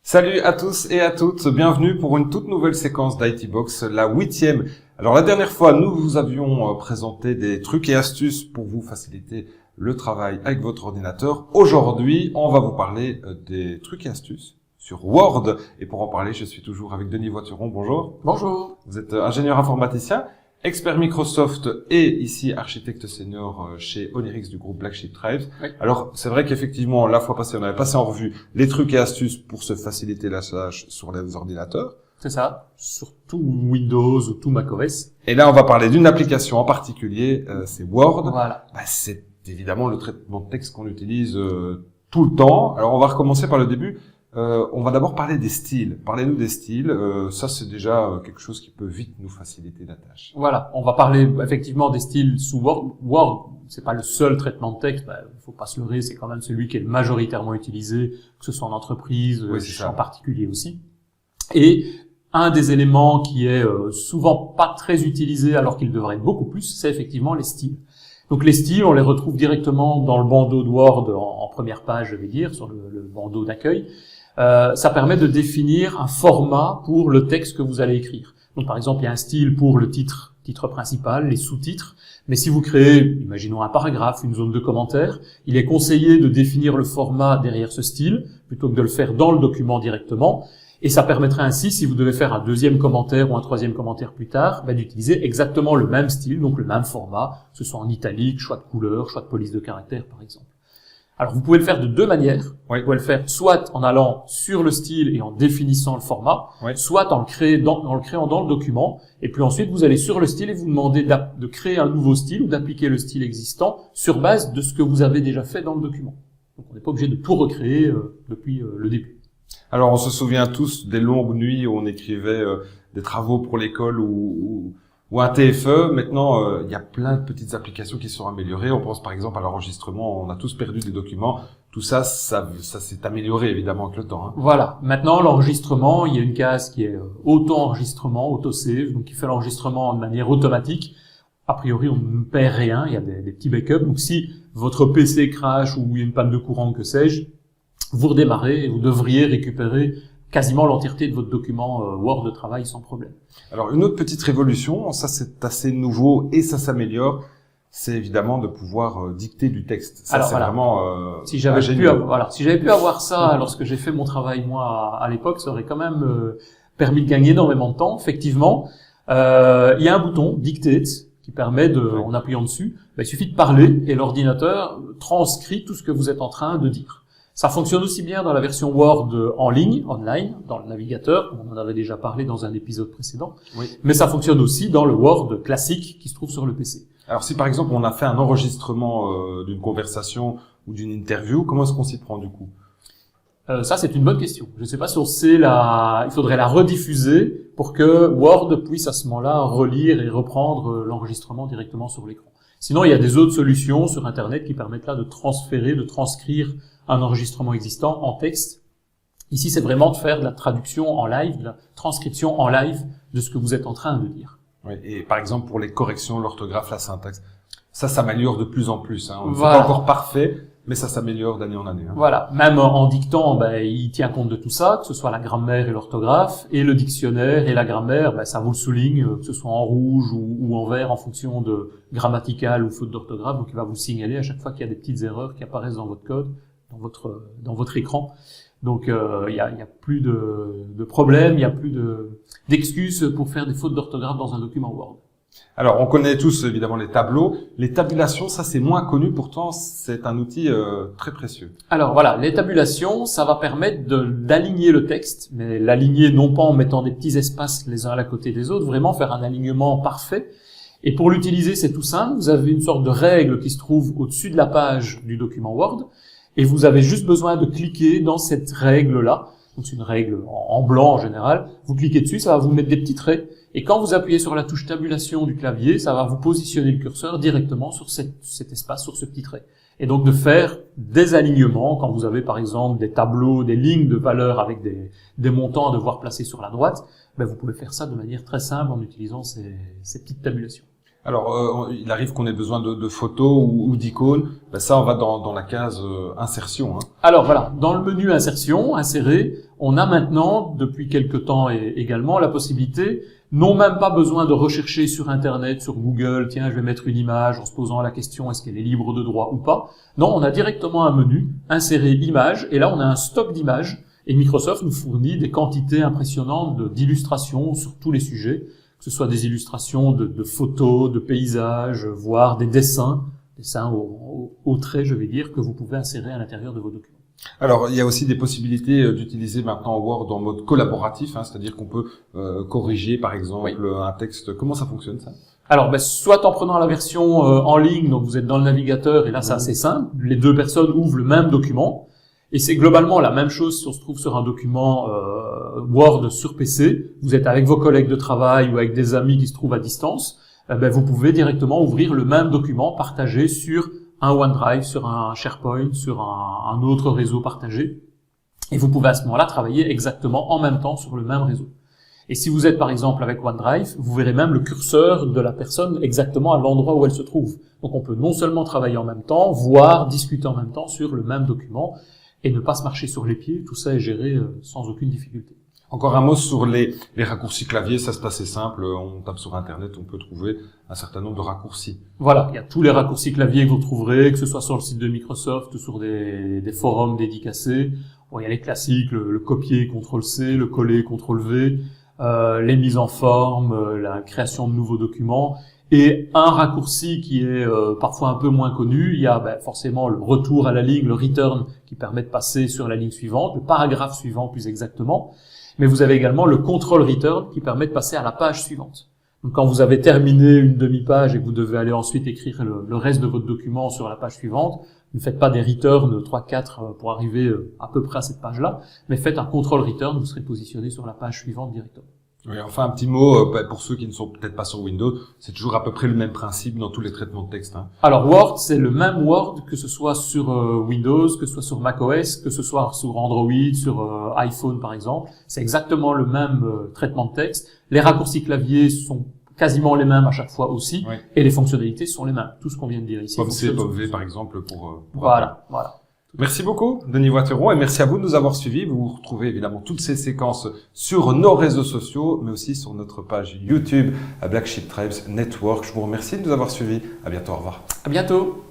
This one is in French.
Salut à tous et à toutes, bienvenue pour une toute nouvelle séquence d'IT Box, la 8e. Alors la dernière fois, nous vous avions présenté des trucs et astuces pour vous faciliter le travail avec votre ordinateur. Aujourd'hui, on va vous parler des trucs et astuces sur Word. Et pour en parler, je suis toujours avec Denis Voituron. Bonjour. Bonjour. Vous êtes ingénieur informaticien, expert Microsoft et ici architecte senior chez Onirix du groupe Black Sheep Tribes. Oui. Alors, c'est vrai qu'effectivement, la fois passée, on avait passé en revue les trucs et astuces pour se faciliter la tâche sur les ordinateurs. C'est ça, sur tout Windows ou tout macOS. Et là, on va parler d'une application en particulier, c'est Word. Voilà. C'est évidemment le traitement de texte qu'on utilise tout le temps. Alors, on va recommencer par le début. On va d'abord parler des styles. Parlez-nous des styles. Ça, c'est déjà quelque chose qui peut vite nous faciliter la tâche. Voilà, on va parler effectivement des styles sous Word. Word, c'est pas le seul traitement de texte. Faut pas se leurrer, c'est quand même celui qui est majoritairement utilisé, que ce soit en entreprise, Oui, c'est ça. en particulier aussi. Et un des éléments qui est souvent pas très utilisé alors qu'il devrait être beaucoup plus, c'est effectivement les styles. Donc les styles, on les retrouve directement dans le bandeau de Word en première page, je vais dire, sur le bandeau d'accueil. Ça permet de définir un format pour le texte que vous allez écrire. Donc par exemple, il y a un style pour le titre principal, les sous-titres. Mais si vous créez, imaginons un paragraphe, une zone de commentaires, il est conseillé de définir le format derrière ce style, plutôt que de le faire dans le document directement. Et ça permettrait ainsi, si vous devez faire un deuxième commentaire ou un troisième commentaire plus tard, d'utiliser exactement le même style, donc le même format, que ce soit en italique, choix de couleur, choix de police de caractère par exemple. Alors vous pouvez le faire de deux manières. Oui. Vous pouvez le faire soit en allant sur le style et en définissant le format, Oui. soit en le créant dans le document, et puis ensuite vous allez sur le style et vous demandez de créer un nouveau style ou d'appliquer le style existant sur base de ce que vous avez déjà fait dans le document. Donc on n'est pas obligé de tout recréer depuis le début. Alors, on se souvient tous des longues nuits où on écrivait des travaux pour l'école ou un TFE. Maintenant, il y a plein de petites applications qui sont améliorées. On pense par exemple à l'enregistrement. On a tous perdu des documents. Tout ça s'est amélioré évidemment avec le temps. Hein. Voilà. Maintenant, l'enregistrement, il y a une case qui est auto-enregistrement, auto-save, donc qui fait l'enregistrement de manière automatique. A priori, on ne perd rien. Il y a des petits backups. Donc, si votre PC crash ou il y a une panne de courant, que sais-je, vous redémarrez et vous devriez récupérer quasiment l'entièreté de votre document Word de travail sans problème. Alors, une autre petite révolution, ça c'est assez nouveau et ça s'améliore, c'est évidemment de pouvoir dicter du texte. Ça, alors, c'est voilà. vraiment Si j'avais génial. si j'avais pu avoir ça lorsque j'ai fait mon travail moi à l'époque, ça aurait quand même permis de gagner énormément de temps. Effectivement, il y a un bouton Dictate qui permet en appuyant dessus, il suffit de parler et l'ordinateur transcrit tout ce que vous êtes en train de dire. Ça fonctionne aussi bien dans la version Word en ligne, online, dans le navigateur, comme on en avait déjà parlé dans un épisode précédent, Oui. mais ça fonctionne aussi dans le Word classique qui se trouve sur le PC. Alors, si par exemple on a fait un enregistrement d'une conversation ou d'une interview, comment est-ce qu'on s'y prend du coup? Ça, c'est une bonne question. Je ne sais pas si il faudrait la rediffuser pour que Word puisse à ce moment-là relire et reprendre l'enregistrement directement sur l'écran. Sinon, il y a des autres solutions sur Internet qui permettent là de transcrire un enregistrement existant en texte. Ici, c'est vraiment de faire de la traduction en live, de la transcription en live de ce que vous êtes en train de dire. Oui. Et par exemple pour les corrections, l'orthographe, la syntaxe, ça s'améliore de plus en plus. Hein. C'est Voilà. pas encore parfait, mais ça s'améliore d'année en année. Hein. Voilà. Même en dictant, il tient compte de tout ça, que ce soit la grammaire et l'orthographe, et le dictionnaire et la grammaire, ça vous le souligne, que ce soit en rouge ou en vert en fonction de grammatical ou faute d'orthographe. Donc, il va vous signaler à chaque fois qu'il y a des petites erreurs qui apparaissent dans votre code, dans votre écran. Donc, il y a plus de problèmes, il y a plus d'excuses pour faire des fautes d'orthographe dans un document Word. Alors, on connaît tous évidemment les tableaux. Les tabulations, ça c'est moins connu, pourtant c'est un outil très précieux. Alors voilà, les tabulations, ça va permettre d'aligner le texte, mais l'aligner non pas en mettant des petits espaces les uns à la côté des autres, vraiment faire un alignement parfait. Et pour l'utiliser, c'est tout simple, vous avez une sorte de règle qui se trouve au-dessus de la page du document Word, et vous avez juste besoin de cliquer dans cette règle-là. Donc c'est une règle en blanc en général. Vous cliquez dessus, ça va vous mettre des petits traits. Et quand vous appuyez sur la touche tabulation du clavier, ça va vous positionner le curseur directement sur cet espace, sur ce petit trait. Et donc de faire des alignements, quand vous avez par exemple des tableaux, des lignes de valeurs avec des montants à devoir placer sur la droite, vous pouvez faire ça de manière très simple en utilisant ces petites tabulations. Alors, il arrive qu'on ait besoin de photos ou d'icônes. Ça, on va dans la case insertion. Hein. Alors voilà, dans le menu insertion, insérer, on a maintenant, depuis quelque temps également, la possibilité, non même pas besoin de rechercher sur Internet, sur Google, tiens, je vais mettre une image en se posant la question, est-ce qu'elle est libre de droit ou pas? Non, on a directement un menu, insérer image, et là on a un stock d'images, et Microsoft nous fournit des quantités impressionnantes d'illustrations sur tous les sujets, que ce soit des illustrations de photos, de paysages, voire des dessins au trait, je vais dire, que vous pouvez insérer à l'intérieur de vos documents. Alors, il y a aussi des possibilités d'utiliser maintenant Word en mode collaboratif, c'est-à-dire qu'on peut corriger, par exemple, un texte. Comment ça fonctionne, ça? Alors, soit en prenant la version en ligne, donc vous êtes dans le navigateur, et là c'est assez simple, les deux personnes ouvrent le même document, et c'est globalement la même chose si on se trouve sur un document Word sur PC, vous êtes avec vos collègues de travail ou avec des amis qui se trouvent à distance, vous pouvez directement ouvrir le même document partagé sur un OneDrive, sur un SharePoint, sur un autre réseau partagé. Et vous pouvez à ce moment-là travailler exactement en même temps sur le même réseau. Et si vous êtes par exemple avec OneDrive, vous verrez même le curseur de la personne exactement à l'endroit où elle se trouve. Donc on peut non seulement travailler en même temps, voire discuter en même temps sur le même document et ne pas se marcher sur les pieds. Tout ça est géré sans aucune difficulté. Encore un mot sur les raccourcis clavier, ça c'est assez simple, on tape sur Internet, on peut trouver un certain nombre de raccourcis. Voilà, il y a tous les raccourcis clavier que vous trouverez, que ce soit sur le site de Microsoft ou sur des forums dédicacés. Bon, il y a les classiques, le copier, CTRL-C, le coller, CTRL-V, les mises en forme, la création de nouveaux documents. Et un raccourci qui est parfois un peu moins connu, il y a forcément le retour à la ligne, le return, qui permet de passer sur la ligne suivante, le paragraphe suivant plus exactement. Mais vous avez également le control return qui permet de passer à la page suivante. Donc quand vous avez terminé une demi-page et que vous devez aller ensuite écrire le reste de votre document sur la page suivante, ne faites pas des returns 3-4 pour arriver à peu près à cette page-là, mais faites un control return, vous serez positionné sur la page suivante directement. Oui, enfin un petit mot pour ceux qui ne sont peut-être pas sur Windows, c'est toujours à peu près le même principe dans tous les traitements de texte. Alors Word, c'est le même Word que ce soit sur Windows, que ce soit sur macOS, que ce soit sur Android, sur iPhone par exemple. C'est exactement le même traitement de texte. Les raccourcis clavier sont quasiment les mêmes à chaque fois aussi, et les fonctionnalités sont les mêmes. Tout ce qu'on vient de dire ici. Pomme C, Pomme V par exemple pour voilà. Merci beaucoup, Denis Voiteron, et merci à vous de nous avoir suivis. Vous retrouvez évidemment toutes ces séquences sur nos réseaux sociaux, mais aussi sur notre page YouTube, à Black Sheep Tribes Network. Je vous remercie de nous avoir suivis. À bientôt, au revoir. À bientôt.